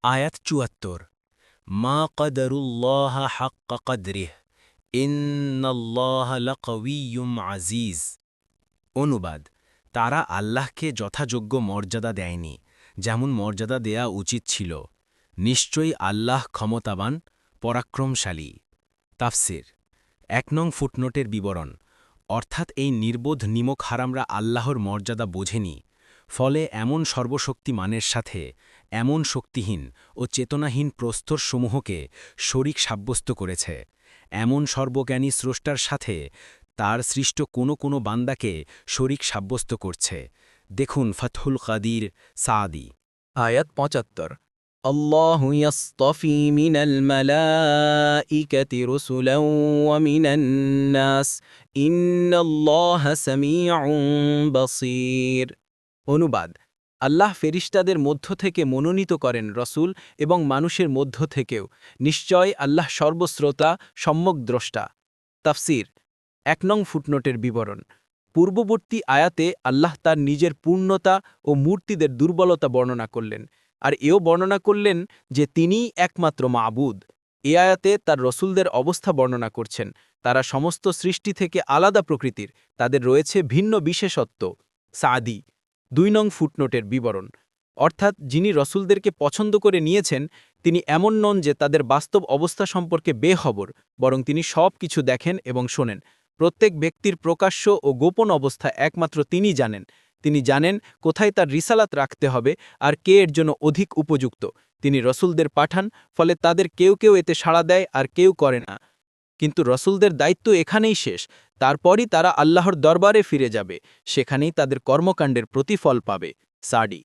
আয়াত ৭৪ মা কদরুল্লাহ হাক্কা কদরিহ ইন্নাল্লাহ লাকাউইয়্যুম আজিজ। অনুবাদ, তারা আল্লাহকে যথাযোগ্য মর্যাদা দেয়নি, যেমন মর্যাদা দেয়া উচিত ছিল। নিশ্চয়ই আল্লাহ ক্ষমতাবান, পরাক্রমশালী। তাফসির ১ নং ফুটনোটের বিবরণ, অর্থাৎ এই নির্বোধ নিমক হারামরা আল্লাহর মর্যাদা বোঝেনি, ফলে এমন সর্বশক্তিমানের সাথে এমন শক্তিহীন ও চেতনাহীন প্রস্তরসমূহকে শরিক সাব্যস্ত করেছে। এমন সর্বজ্ঞানী স্রষ্টার সাথে তার সৃষ্ট কোনো বান্দাকে শরিক সাব্যস্ত করছে। দেখুন ফাতহুল কাদির সাদি। আয়াত ৭৫ আল্লাহু ইয়াসতাফি মিনাল মালাইকাতি রুসুলান ওয়া মিনান নাস ইন্নাল্লাহা সামিউন বাসীর। অনুবাদ, আল্লাহ ফেরেশতাদের মধ্য থেকে মনোনীত করেন রসুল এবং মানুষের মধ্য থেকেও। নিশ্চয় আল্লাহ সর্বশ্রোতা, সম্যক দ্রষ্টা। তাফসির ১ নং ফুটনোটের বিবরণ, পূর্ববর্তী আয়াতে আল্লাহ তার নিজের পূর্ণতা ও মূর্তিদের দুর্বলতা বর্ণনা করলেন, আর এও বর্ণনা করলেন যে তিনিই একমাত্র মাবুদ। এ আয়াতে তার রসুলদের অবস্থা বর্ণনা করছেন। তারা সমস্ত সৃষ্টি থেকে আলাদা প্রকৃতির, তাদের রয়েছে ভিন্ন বিশেষত্ব। সাদি ২ নং ফুটনোটের বিবরণ, অর্থাৎ যিনি রসুলদেরকে পছন্দ করে নিয়েছেন তিনি এমন নন যে তাদের বাস্তব অবস্থা সম্পর্কে বেখবর, বরং তিনি সব কিছু দেখেন এবং শোনেন। প্রত্যেক ব্যক্তির প্রকাশ্য ও গোপন অবস্থা একমাত্র তিনিই জানেন। তিনি জানেন কোথায় তার রিসালাত রাখতে হবে আর কে এর জন্য অধিক উপযুক্ত। তিনি রসুলদের পাঠান, ফলে তাদের কেউ কেউ এতে সাড়া দেয় আর কেউ করে না। কিন্তু রসুলদের দায়িত্ব এখানেই শেষ। তারপরই তারা আল্লাহর দরবারে ফিরে যাবে, সেখানেই তাদের কর্মকাণ্ডের প্রতিফল পাবে। সাডি